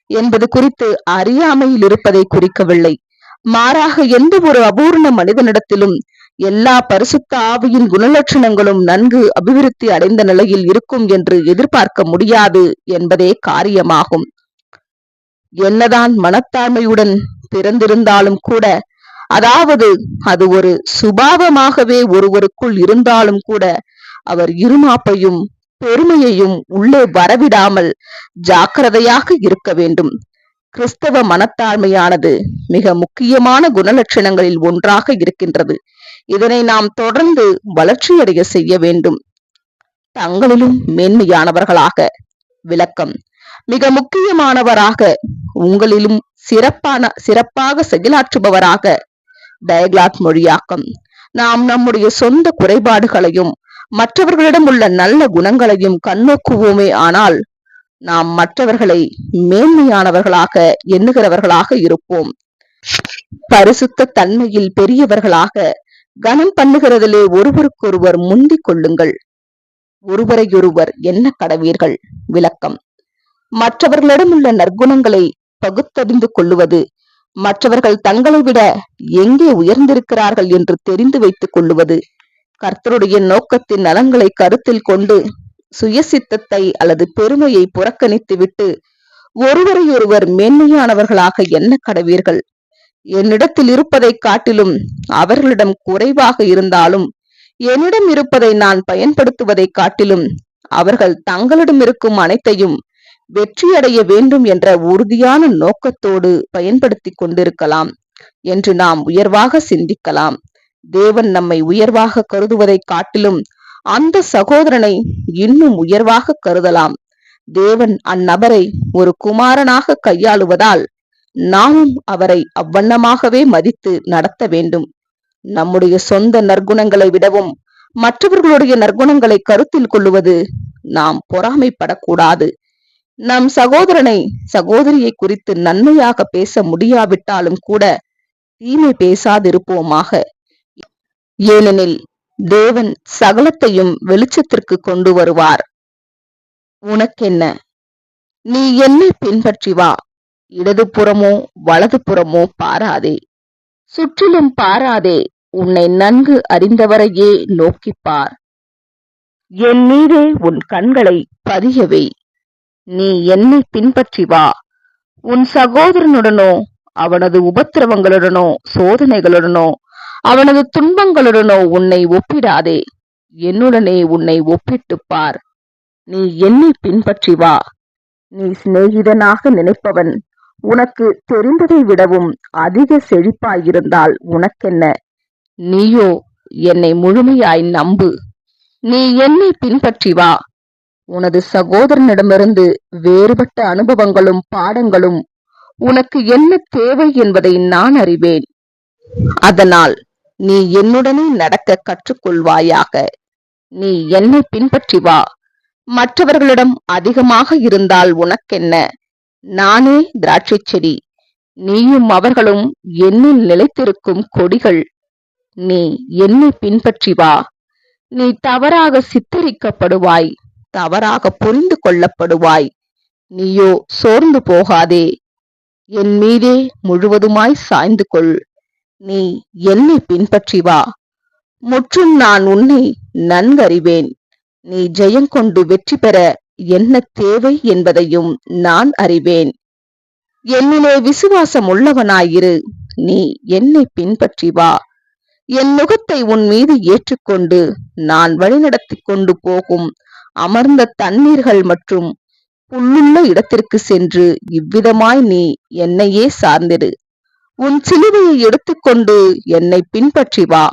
என்பது குறித்து அறியாமையில் இருப்பதை குறிக்கவில்லை. மாறாக எந்த ஒரு அபூர்ண மனிதனிடத்திலும் எல்லா பரிசுத்த ஆவியின் குணலட்சணங்களும் நன்கு அபிவிருத்தி அடைந்த நிலையில் இருக்கும் என்று எதிர்பார்க்க முடியாது என்பதே காரியமாகும். என்னதான் மனத்தாழ்மையுடன் பிறந்திருந்தாலும் கூட, அதாவது அது ஒரு சுபாவமாகவே ஒருவருக்குள் இருந்தாலும் கூட, அவர் இருமாப்பையும் பெருமையையும் உள்ளே வரவிடாமல் ஜாக்கிரதையாக இருக்க வேண்டும். கிறிஸ்தவ மனத்தாழ்மையானது மிக முக்கியமான குணலட்சணங்களில் ஒன்றாக இருக்கின்றது. இதனை நாம் தொடர்ந்து வளர்ச்சியடைய செய்ய வேண்டும். தங்களிலும் மேன்மையானவர்களாக. விளக்கம்: மிக முக்கியமானவராக, உங்களிலும் சிறப்பாக செயலாற்றுபவராக. டயக்லாட் மொழியாக்கம்: நாம் நம்முடைய சொந்த குறைபாடுகளையும் மற்றவர்களிடம் உள்ள நல்ல குணங்களையும் கண்ணோக்குவோமே ஆனால் நாம் மற்றவர்களை மேன்மையானவர்களாக எண்ணுகிறவர்களாக இருப்போம். பரிசுத்த தன்மையில் பெரியவர்களாக கனம் பண்ணுகிறதிலே ஒருவருக்கொருவர் முந்திக் கொள்ளுங்கள். ஒருவரையொருவர் என்ன கடவீர்கள். விளக்கம்: மற்றவர்களிடம் உள்ள நற்குணங்களை பகுத்தறிந்து கொள்ளுவது, மற்றவர்கள் தங்களை விட எங்கே உயர்ந்திருக்கிறார்கள் என்று தெரிந்து வைத்துக் கொள்ளுவது, கர்த்தருடைய நோக்கத்தின் நலன்களை கருத்தில் கொண்டு சுயசித்தத்தை அல்லது பெருமையை புறக்கணித்து விட்டு ஒருவரையொருவர் மேன்மையானவர்களாக எண்ண கடவீர்கள். என்னிடத்தில் இருப்பதை காட்டிலும் அவர்களிடம் குறைவாக இருந்தாலும் என்னிடம் இருப்பதை நான் பயன்படுத்துவதை காட்டிலும் அவர்கள் தங்களிடம் இருக்கும் அனைத்தையும் வெற்றியடைய வேண்டும் என்ற உறுதியான நோக்கத்தோடு பயன்படுத்தி கொண்டிருக்கலாம் என்று நாம் உயர்வாக சிந்திக்கலாம். தேவன் நம்மை உயர்வாக கருதுவதை காட்டிலும் அந்த சகோதரனை இன்னும் உயர்வாக கருதலாம். தேவன் அந்நபரை ஒரு குமாரனாக கையாளுவதால் நாமும் அவரை அவ்வண்ணமாகவே மதித்து நடத்த வேண்டும். நம்முடைய சொந்த நற்குணங்களை விடவும் மற்றவர்களுடைய நற்குணங்களை கருத்தில் கொள்ளுவது நாம் பொறாமைப்படக்கூடாது. நம் சகோதரனை சகோதரியை குறித்து நன்மையாக பேச முடியாவிட்டாலும் கூட தீமை பேசாதிருப்போமாக. ஏனெனில் தேவன் சகலத்தையும் வெளிச்சத்திற்கு கொண்டு வருவார். உனக்கென்ன? நீ என்னை பின்பற்றி வா. இடது புறமோ வலது புறமோ பாராதே, சுற்றிலும் பாராதே. உன்னை நன்கு அறிந்தவரையே நோக்கிப்பார். என் மீதே உன் கண்களை பதியவை. நீ என்னை பின்பற்றி வா. உன் சகோதரனுடனோ அவனது உபத்திரவங்களுடனோ சோதனைகளுடனோ அவனது துன்பங்களுடனோ உன்னை ஒப்பிடாதே. என்னுடனே உன்னை ஒப்பிட்டுப் பார். நீ என்னை பின்பற்றி வா. நீ சிநேகிதனாக நினைப்பவன் உனக்கு தெரிந்ததை விடவும் அதிக செழிப்பாயிருந்தால் உனக்கென்ன? நீயோ என்னை முழுமையாய் நம்பு. நீ என்னை பின்பற்றி வா. உனது சகோதரனிடமிருந்து வேறுபட்ட அனுபவங்களும் பாடங்களும் உனக்கு என்ன தேவை என்பதை நான் அறிவேன். அதனால் நீ என்னுடனே நடக்க கற்றுக்கொள்வாயாக. நீ என்னை பின்பற்றி வா. மற்றவர்களிடம் அதிகமாக இருந்தால் உனக்கென்ன? நானே திராட்சை செடி, நீயும் அவர்களும் என்னில் நிலைத்திருக்கும் கொடிகள். நீ என்னை பின்பற்றி வா. நீ தவறாக சித்தரிக்கப்படுவாய், தவறாக புரிந்து கொள்ளப்படுவாய். நீயோ சோர்ந்து போகாதே. என் மீதே முழுவதுமாய் சாய்ந்து கொள். நீ என்னை பின்பற்றி வா. முற்றும் நான் உன்னை நன்கறிவேன். நீ ஜெயங்கொண்டு வெற்றி பெற என்ன தேவை என்பதையும் நான் அறிவேன். என்னிலே விசுவாசம் உள்ளவனாயிரு. நீ என்னை பின்பற்றி வா. என் நுகத்தை உன் மீது ஏற்றுக்கொண்டு நான் வழிநடத்தி கொண்டு போகும் அமர்ந்த தண்ணீர்கள் மற்றும் புல்லுள்ள இடத்திற்கு சென்று இவ்விதமாய் நீ என்னையே சார்ந்திரு. உன் சிலுவையை எடுத்துக்கொண்டு என்னை பின்பற்றி வா.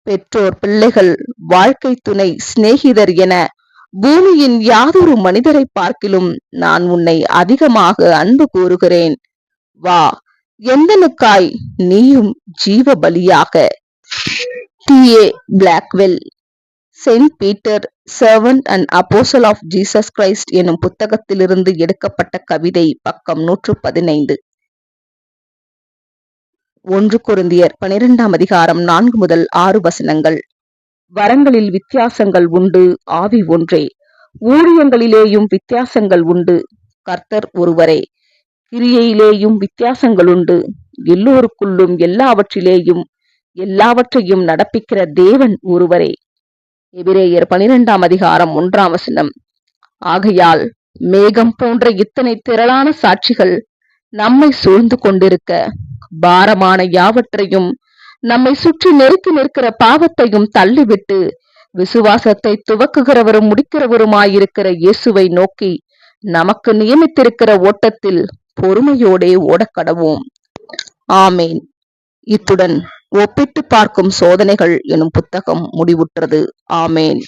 பெற்றோர், பிள்ளைகள், வாழ்க்கை துணை, சிநேகிதர் என பூமியின் யாதொரு மனிதரை பார்க்கிலும் நான் உன்னை அதிகமாக அன்பு கூறுகிறேன். வா, எந்தனுக்காய் நீயும் ஜீவ பலியாக. T A. Blackwell. Saint Peter, servant and apostle of Jesus Christ எனும் புத்தகத்திலிருந்து எடுக்கப்பட்ட கவிதை. பக்கம் 115. 1 கொரிந்தியர் 12ஆம் அதிகாரம் 4 முதல் 6 வசனங்கள். வரங்களில் வித்தியாசங்கள் உண்டு, ஆவி ஒன்றே. ஊழியங்களிலேயும் வித்தியாசங்கள் உண்டு, கர்த்தர் ஒருவரே. கிரியையிலேயும் வித்தியாசங்கள் உண்டு, எல்லோருக்குள்ளும் எல்லாவற்றிலேயும் எல்லாவற்றையும் நடப்பிக்கிற தேவன் ஒருவரே. எபிரேயர் 12ஆம் அதிகாரம் 1ஆம் வசனம். ஆகையால் மேகம் போன்ற இத்தனை திரளான சாட்சிகள் நம்மை சூழ்ந்து கொண்டிருக்க, பாரமான யாவற்றையும், நம்மை சுற்றி நெருக்கி நிற்கிற பாவத்தையும் தள்ளிவிட்டு, விசுவாசத்தை துவக்குகிறவரும் முடிக்கிறவருமாயிருக்கிற இயேசுவை நோக்கி நமக்கு நியமித்திருக்கிற ஓட்டத்தில் பொறுமையோடே ஓடக்கடவோம். ஆமேன். இத்துடன் ஒப்பிட்டு பார்க்கும் சோதனைகள் எனும் புத்தகம் முடிவுற்றது. ஆமேன்.